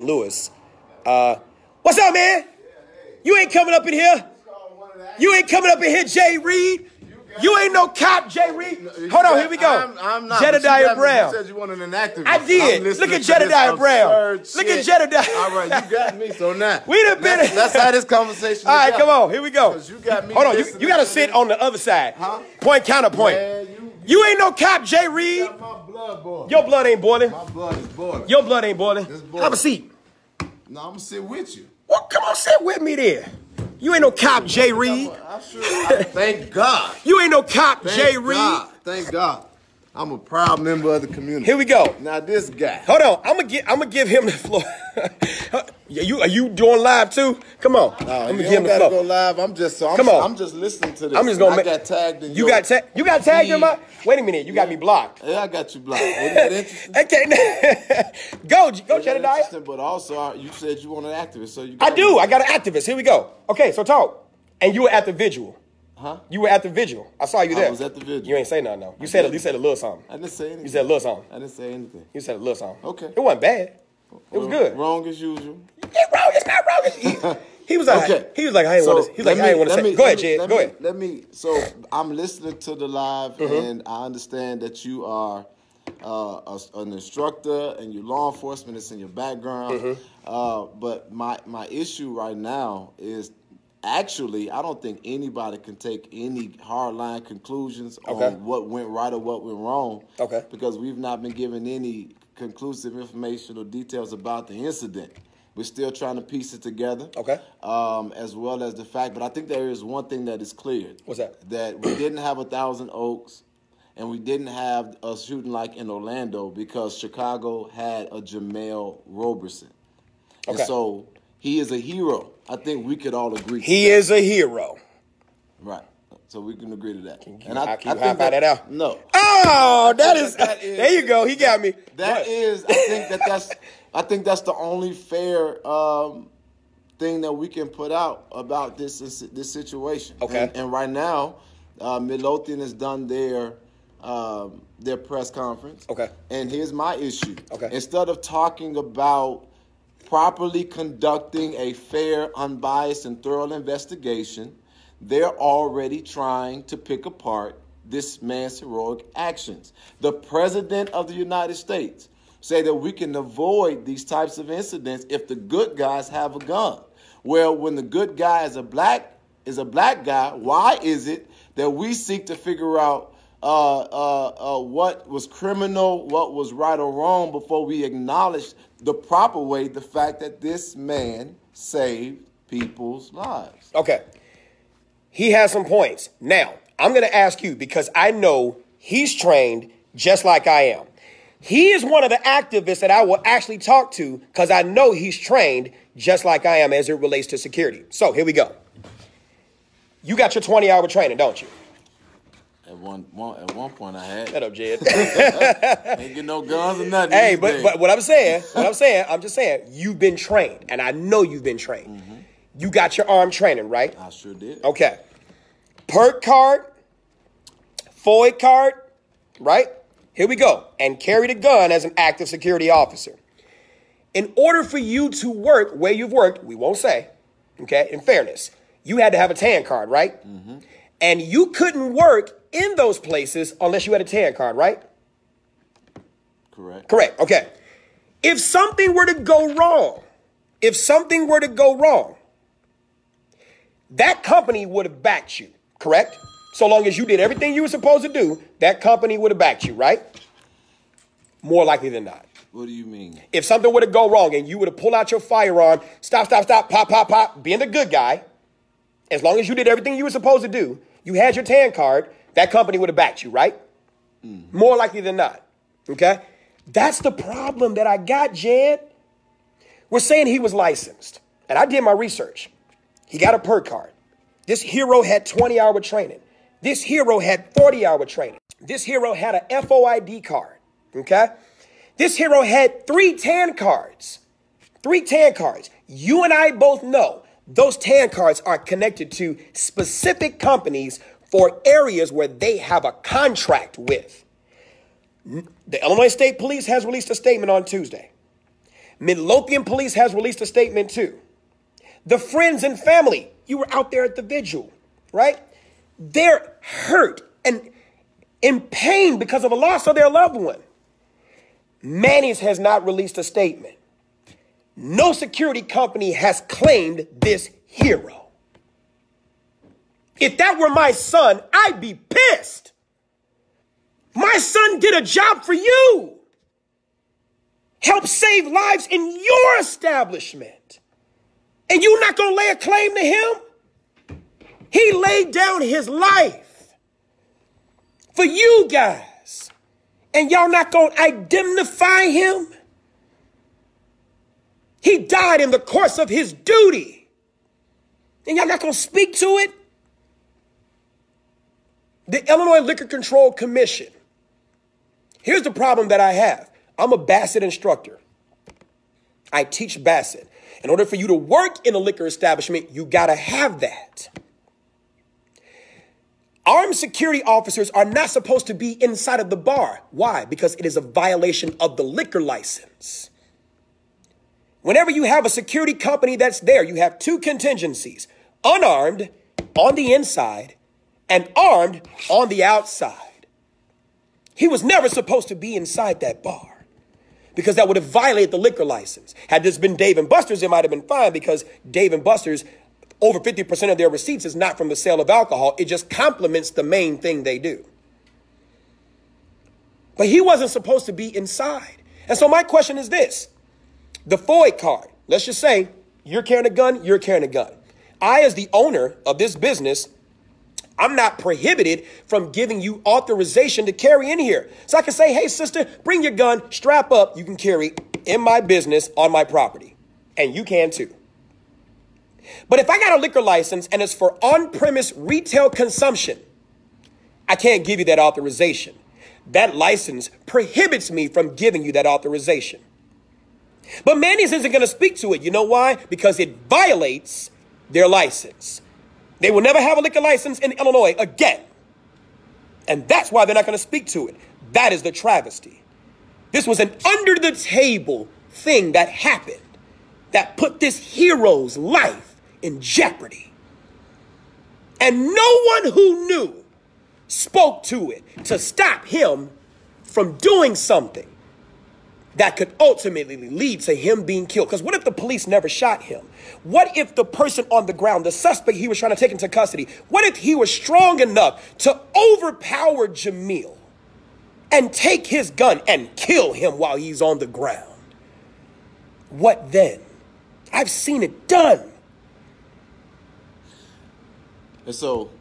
Lewis. What's up, man? You ain't coming up in here. You ain't coming up in here, Jay Reed. You ain't no cop, Jay Reed. Hold on, here we go. I'm not. Jedidiah Brown. You said you wanted an activist. I did. Look at Jedidiah Brown. Look at Jedidiah. All right, you got me. So now we done been. Let's have this conversation. All right, come on. Here we go. You got me. Hold on. You got to sit on the other side. Huh? Point counterpoint. Man, you ain't no cop, Jay Reed. My blood boiling. Your blood ain't boiling. My blood is boiling. Your blood ain't boiling. Have a seat. No, I'm gonna sit with you. Well, come on, sit with me there. You ain't no cop, Jay Reed. Thank God. You ain't no cop, Jay Reed. Thank God. I'm a proud member of the community. Here we go. Now this guy. Hold on. I'm gonna give him the floor. Are you doing live too? Come on. No, I'm gonna give him the floor. Go live. I'm just listening to this. I'm just gonna. I got tagged in. You got tagged in my. Wait a minute. You got me blocked. Yeah, I got you blocked. Wasn't that interesting? Okay. Go, Jedidiah. But also, you said you want an activist, so you. I do. I got an activist. Here we go. Okay, so talk. And you were at the vigil. Huh? You were at the vigil. I saw you there. I was at the vigil. You ain't say nothing though. You said a little something. I didn't say anything. You said a little something. I didn't say anything. You said a little something. Okay. It wasn't bad. It was good. Wrong as usual. Yeah, wrong. It's not wrong. He was like, okay. He was like, I ain't want to. He's like, I ain't want to say. Go ahead, Jed. Go ahead. So I'm listening to the live, and I understand that you are an instructor and you're law enforcement. It's in your background. But my issue right now is. Actually, I don't think anybody can take any hardline conclusions on what went right or what went wrong. Okay. Because we've not been given any conclusive information or details about the incident. We're still trying to piece it together. Okay. As well as the fact, but I think there is one thing that is clear. What's that? That we didn't have 1,000 Oaks, and we didn't have a shooting like in Orlando because Chicago had a Jamel Roberson. Okay. And so he is a hero. I think we could all agree. He is a hero. Right. So we can agree to that. Can you high-five that out? No. Oh, that is. There you go. He got me. That is. I think that's the only fair thing that we can put out about this situation. Okay. And right now, Midlothian has done their press conference. Okay. And here's my issue. Okay. Instead of talking about properly conducting a fair, unbiased, and thorough investigation, they're already trying to pick apart this man's heroic actions. The President of the United States said that we can avoid these types of incidents if the good guys have a gun. Well, when the good guy is a black guy, why is it that we seek to figure out what was criminal, what was right or wrong before we acknowledge the proper way the fact that this man saved people's lives? Okay. He has some points. Now, I'm going to ask you because I know he's trained just like I am. He is one of the activists that I will actually talk to because I know he's trained just like I am as it relates to security. So here we go. You got your 20-hour training, don't you? At one point I had. Shut up, Jed. Ain't get no guns or nothing. Hey, but what I'm just saying, you've been trained, and I know you've been trained. Mm-hmm. You got your arm training, right? I sure did. Okay. PERT card, FOID card, right? Here we go. And carry the gun as an active security officer. In order for you to work where you've worked, we won't say, okay, in fairness, you had to have a TAN card, right? Mm-hmm. And you couldn't work in those places unless you had a TAN card, right? Correct. Correct. Okay. If something were to go wrong, that company would have backed you, correct? So long as you did everything you were supposed to do, that company would have backed you, right? More likely than not. What do you mean? If something were to go wrong and you were to pull out your firearm, stop, pop, being the good guy, as long as you did everything you were supposed to do, you had your TAN card, that company would have backed you, right? Mm-hmm. More likely than not, okay? That's the problem that I got, Jed. We're saying he was licensed, and I did my research. He got a PERT card. This hero had 20-hour training. This hero had 40-hour training. This hero had a FOID card, okay? This hero had 3 TAN cards. 3 TAN cards. You and I both know those TAN cards are connected to specific companies for areas where they have a contract with. The Illinois State Police has released a statement on Tuesday. Midlothian police has released a statement too. The friends and family, you were out there at the vigil, right? They're hurt and in pain because of the loss of their loved one. Manny's has not released a statement. No security company has claimed this hero. If that were my son, I'd be pissed. My son did a job for you. Help save lives in your establishment. And you're not going to lay a claim to him? He laid down his life for you guys. And y'all not going to indemnify him? He died in the course of his duty. And y'all not going to speak to it? The Illinois Liquor Control Commission. Here's the problem that I have. I'm a Bassett instructor. I teach Bassett. In order for you to work in a liquor establishment, you got to have that. Armed security officers are not supposed to be inside of the bar. Why? Because it is a violation of the liquor license. Whenever you have a security company that's there, you have two contingencies: unarmed on the inside and armed on the outside. He was never supposed to be inside that bar because that would have violated the liquor license. Had this been Dave & Buster's, it might have been fine because Dave & Buster's, over 50% of their receipts is not from the sale of alcohol. It just complements the main thing they do. But he wasn't supposed to be inside. And so my question is this. The FOID card, let's just say you're carrying a gun, you're carrying a gun. I, as the owner of this business, I'm not prohibited from giving you authorization to carry in here. So I can say, hey, sister, bring your gun, strap up. You can carry in my business on my property. And you can too. But if I got a liquor license and it's for on-premise retail consumption, I can't give you that authorization. That license prohibits me from giving you that authorization. But Manny's isn't going to speak to it. You know why? Because it violates their license. They will never have a liquor license in Illinois again. And that's why they're not going to speak to it. That is the travesty. This was an under-the-table thing that happened that put this hero's life in jeopardy. And no one who knew spoke to it to stop him from doing something that could ultimately lead to him being killed. Because what if the police never shot him? What if the person on the ground, the suspect he was trying to take into custody, what if he was strong enough to overpower Jamil and take his gun and kill him while he's on the ground? What then? I've seen it done. And so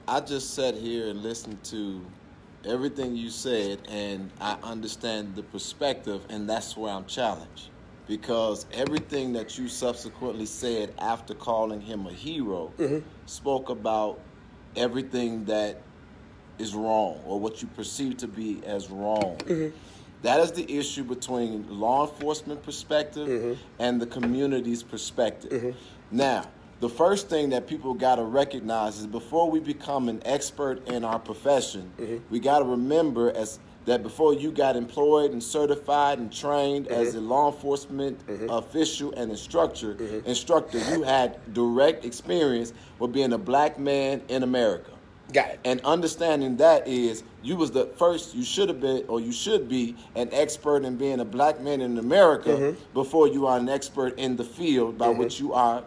I just sat here and listened to everything you said, and I understand the perspective, and that's where I'm challenged. Because everything that you subsequently said after calling him a hero spoke about everything that is wrong or what you perceive to be as wrong. That is the issue between law enforcement perspective and the community's perspective. Now, the first thing that people got to recognize is before we become an expert in our profession, we got to remember that before you got employed and certified and trained as a law enforcement official and instructor, you had direct experience with being a black man in America. Got it. And understanding that is you was the first, you should have been, or you should be an expert in being a black man in America before you are an expert in the field by which you are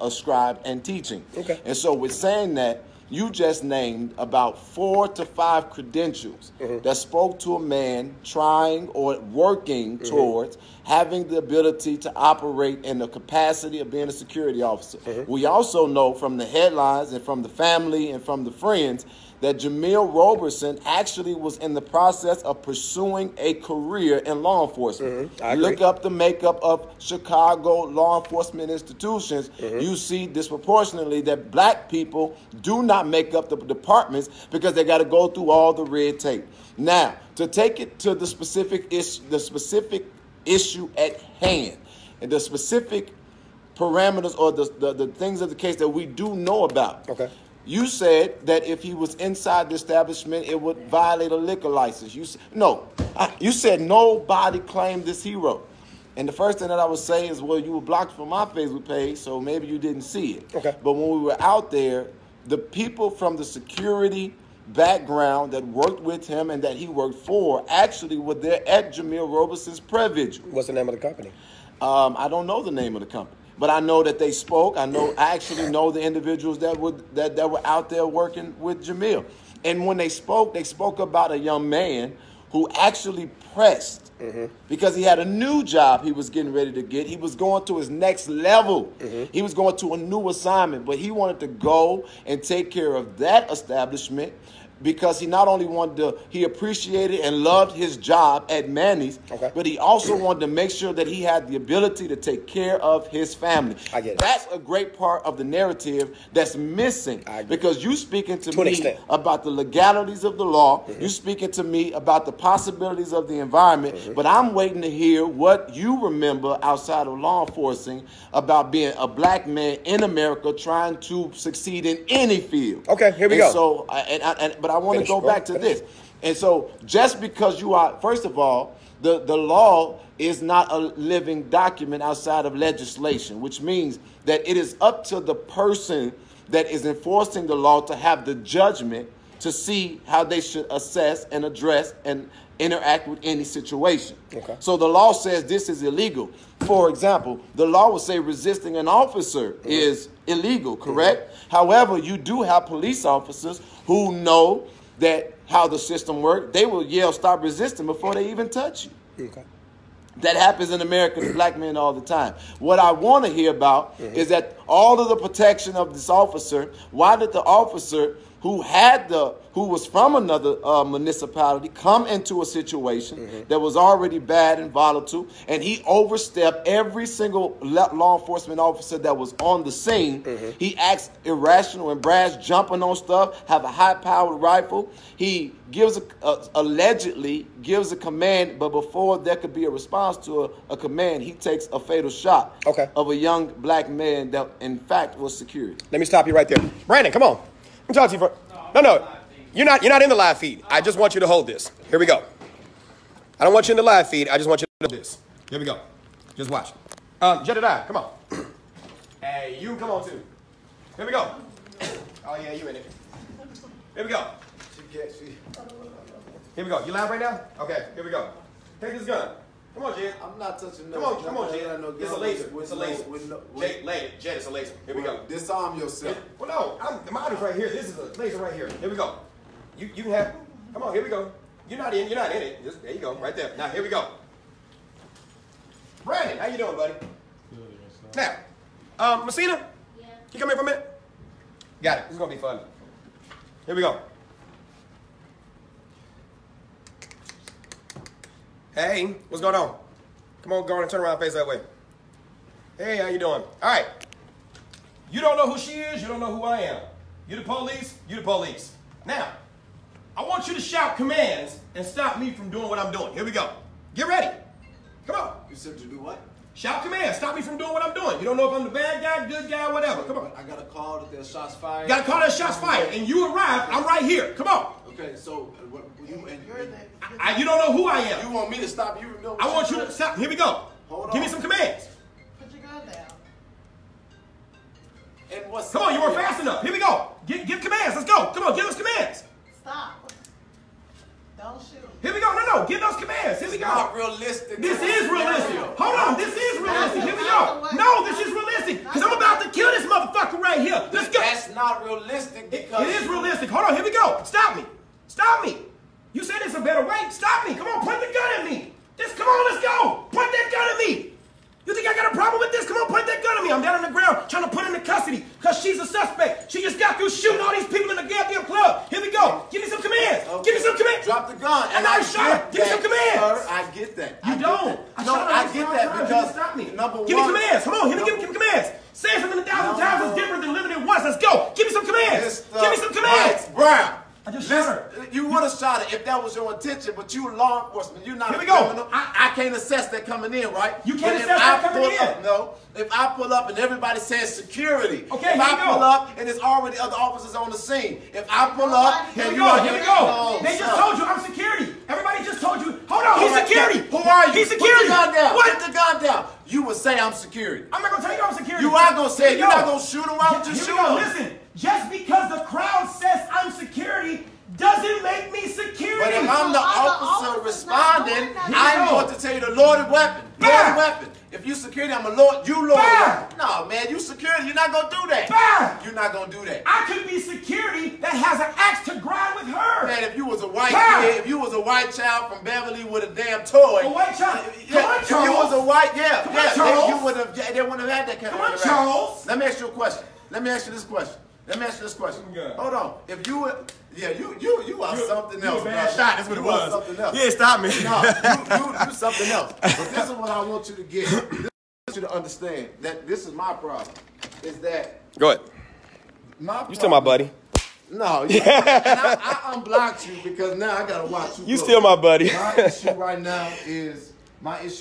ascribed and teaching. Okay. And so with saying that, you just named about 4 to 5 credentials that spoke to a man trying or working towards having the ability to operate in the capacity of being a security officer. We also know from the headlines and from the family and from the friends that Jamil Roberson actually was in the process of pursuing a career in law enforcement. Look up the makeup of Chicago law enforcement institutions. You see disproportionately that black people do not make up the departments because they got to go through all the red tape. Now, to take it to the specific issue at hand and the specific parameters or the things of the case that we do know about. Okay. You said that if he was inside the establishment, it would violate a liquor license. You said nobody claimed this hero. And the first thing that I would say is, well, you were blocked from my Facebook page, so maybe you didn't see it. Okay. But when we were out there, the people from the security background that worked with him and that he worked for actually were there at Jamil Robison's prayer vigil. What's the name of the company? I don't know the name of the company, but I know that they spoke. I actually know the individuals that were out there working with Jamil. And when they spoke about a young man who actually pressed because he had a new job he was getting ready to get. He was going to his next level. He was going to a new assignment, but he wanted to go and take care of that establishment because he not only wanted to, he appreciated and loved his job at Manny's, but he also wanted to make sure that he had the ability to take care of his family. I get it. That's a great part of the narrative that's missing because you speaking to me about the legalities of the law, you speaking to me about the possibilities of the environment, but I'm waiting to hear what you remember outside of law enforcement about being a black man in America trying to succeed in any field. Okay, here we go. So, but I want to go back to this. And so just because you are, first of all, the law is not a living document outside of legislation, which means that it is up to the person that is enforcing the law to have the judgment to see how they should assess and address and interact with any situation. Okay. So the law says this is illegal. For example, the law will say resisting an officer is illegal, correct? However, you do have police officers who know that how the system works. They will yell, stop resisting before they even touch you. Okay. That happens in America to black men all the time. What I want to hear about is that all of the protection of this officer, why did the officer who was from another municipality come into a situation that was already bad and volatile, and he overstepped every single law enforcement officer that was on the scene. He acts irrational and brash, jumping on stuff, have a high-powered rifle. He gives allegedly gives a command, but before there could be a response to a command, he takes a fatal shot of a young black man that, in fact, was security. Let me stop you right there. Brandon, come on. Let me talk to you for... No. You're not in the live feed. I just want you to hold this. Here we go. I don't want you in the live feed. I just want you to hold this. Here we go. Just watch. Jedidiah, come on. Hey, you come on too. Here we go. Oh, yeah, you in it. Here we go. Here we go. You live right now? Okay, here we go. Take this gun. Come on, Jed. I'm not touching Come on, Jed. It's a laser. It's a laser. Jed, it's a laser. Here we go. Disarm yourself. Well, no, mine is right here. This is a laser right here. Here we go. You can have. Come on, here we go. You're not in it. There you go, right there. Now here we go. Brandon, how you doing, buddy? Good. Now, Messina, can you come here for a minute? Got it. This is gonna be fun. Here we go. Hey, what's going on? Come on, go on and turn around, face that way. Hey, how you doing? All right. You don't know who she is. You don't know who I am. You the police. You the police. Now, I want you to shout commands and stop me from doing what I'm doing. Here we go. Get ready. Come on. You said to do what? Shout commands. Stop me from doing what I'm doing. You don't know if I'm the bad guy, good guy, whatever. Come on. I got a call that there's shots fired. You got to call that shots fired. And you arrived. I'm right here. Come on. Okay, so you don't know who I am. You want me to stop you? I want you to stop. Here we go. Hold on. Give me some commands. Put your gun down. And what's Come on, you weren't fast enough. Here we go. Give commands. Let's go. Come on, give us commands. Stop. Don't shoot. Here we go. No. Give those commands. Here we go. Not realistic. This is realistic. Hold on. This is realistic. Here we go. No, this is realistic. Because I'm about to kill this motherfucker right here. Let's go. That's not realistic because... It is realistic. Hold on. Here we go. Stop me. Stop me. You said there's a better way. Stop me. Come on. Point the gun at me. Come on. Let's go. Point that gun at me. You think I got a problem with this? Come on. Point that gun at me. I'm down on the ground trying to put her into custody because she's a suspect. She just got through shooting all these people in the goddamn club. Here we go. Give me some commands. Okay. Give me some commands. Drop the gun. And I shot her. Give me some commands. Sir, I get that. You don't. I get that because stop me. Number one. Give me commands. Come on. Give me commands. Saying something 1,000 times is different than living it once. Let's go. Give me some commands. Give me some commands. Brown. I just shot her. You would have shot her if that was your intention, but you law enforcement. You're not Here a we go. criminal. I can't assess that coming in, right? You can't But assess that coming in. If I pull up and everybody says security. Okay, if I pull up and there's already other officers on the scene. If I pull up Here and we you go. are Here we go. They just told you I'm security. Everybody just told you. Hold on. He's security. Who are you? He's security. Put the gun down. What? Put the gun down. You would say I'm security. I'm not going to tell you I'm security. You are going to say it. Here You're we not go. going to shoot him. Why would you Here shoot we go. him? Listen, just because the crowd says I'm security doesn't make me security. But if I'm the officer responding, I'm going to tell you the loaded weapon. Bah! Loaded weapon. If you security, I'm a lord. You loaded Bah! weapon. No, man, you security. You're not going to do that. Bah! You're not going to do that. I could be security that has an axe to grind with her. Man, if you was a white Bah! kid, if you was a white child from Beverly with a damn toy. A white child? Yeah, Come on, if you Charles. was a white, Come on, Charles. you would have, they wouldn't have had that kind Come of on, interaction. Charles. Let me ask you a question. Let me ask you this question. Yeah. Hold on. If you were, you are something else. You a bad shot. That's what it You are was. something else. Yeah, stop me. No, you something else. But this is what I want you to get. I want you to understand that this is my problem. Is that Go ahead. You still my buddy. No, and I unblocked you because now I gotta watch you. You still my buddy. My issue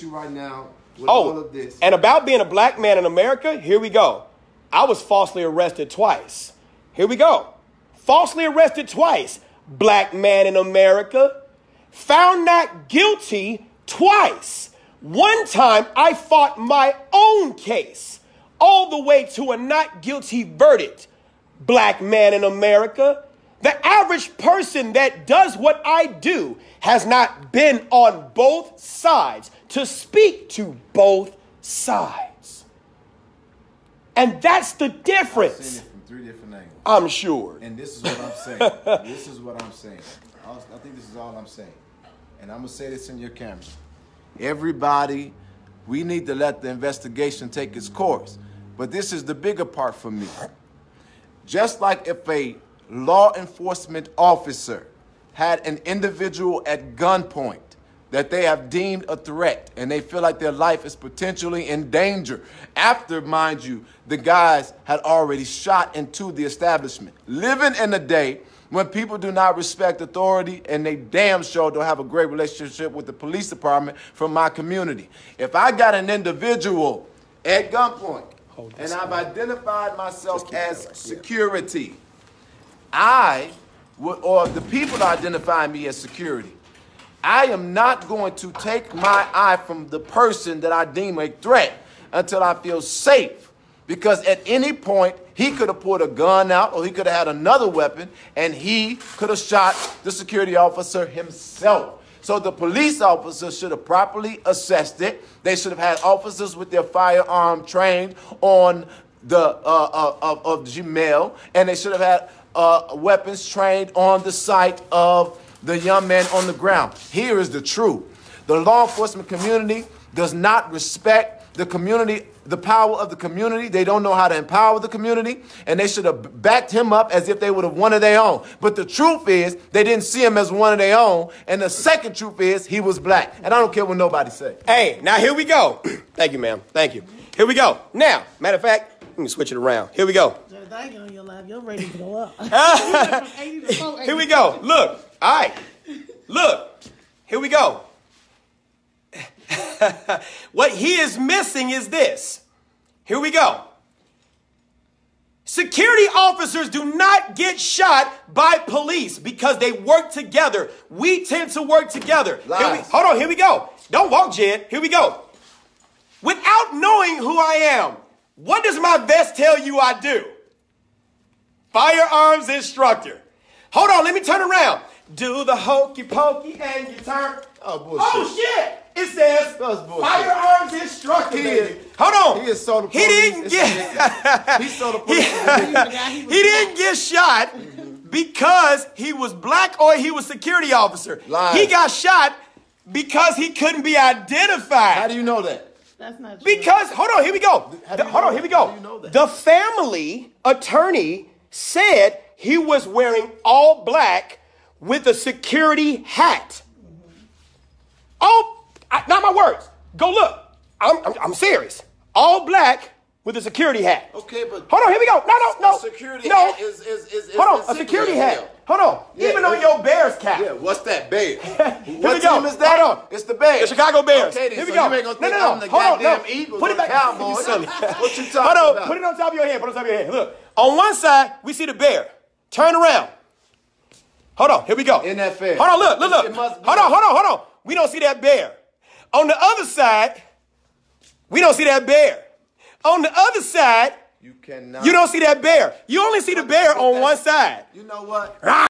right now with all of this. And about being a black man in America, here we go. I was falsely arrested twice. Here we go. Falsely arrested twice. Black man in America. Found not guilty twice. One time I fought my own case all the way to a not guilty verdict. Black man in America. The average person that does what I do has not been on both sides to speak to both sides. And that's the I've difference. seen it from 3 different angles. I'm sure. And this is what I'm saying. I think this is all I'm saying. And I'm going to say this in your camera. Everybody, we need to let the investigation take its course. But this is the bigger part for me. Just like if a law enforcement officer had an individual at gunpoint that they have deemed a threat and they feel like their life is potentially in danger after, mind you, the guys had already shot into the establishment. Living in a day when people do not respect authority and they damn sure don't have a great relationship with the police department from my community. If I got an individual at gunpoint and I've identified myself as security, or the people identify me as security, I am not going to take my eye from the person that I deem a threat until I feel safe. Because at any point, he could have pulled a gun out or he could have had another weapon and he could have shot the security officer himself. So the police officer should have properly assessed it. They should have had officers with their firearm trained on the of Gmail, and they should have had weapons trained on the site of the young man on the ground. Here is the truth. The law enforcement community does not respect the community, the power of the community. They don't know how to empower the community, and they should have backed him up as if they would have one of their own. But the truth is, they didn't see him as one of their own, and the second truth is, he was black. And I don't care what nobody says. Hey, now here we go. Thank you, ma'am. Thank you. Here we go. Now, matter of fact, let me switch it around. Here we go. Jedidiah on your life, your rating go up. From 80 to 480. Here we go. Look. All right. Look. Here we go. What he is missing is this. Here we go. Security officers do not get shot by police because they work together. We tend to work together. Hold on. Here we go. Don't walk, Jed. Here we go. Without knowing who I am, what does my vest tell you I do? Firearms instructor. Hold on, let me turn around. Do the hokey pokey and you turn. Oh, bullshit. Oh, shit. It says firearms instructor. Hold on. He is so the He police. didn't get. He so the police. He didn't get shot because he was black or he was security officer. Lies. He got shot because he couldn't be identified. How do you know that? That's not true. Because, hold on, here we go. Hold on, here we go. How do you know that? The family attorney said he was wearing all black with a security hat. Oh, not my words. Go look. I'm serious. All black with a security hat. Okay, but hold on, here we go. No. A security hat is hold on, a security hat. Hold on. Yeah, even on your Bears cap. Yeah, what's that, Bears? Here What we go. team is that? Hold on. It's the Bears. The Chicago Bears. Okay, then, here we so go. You ain't gonna think no. I'm the Hold on, goddamn Eagles Put it or back. Cowboys. You silly. What you talking Hold on. about? Put it on top of your head. Put it on top of your head. Look. On one side, we see the bear. Turn around. Hold on. Here we go. NFL. Hold on. Look. It must be Hold on. We don't see that bear. On the other side, we don't see that bear. On the other side, you cannot. You don't see that bear. You only see the bear on one side. You know what?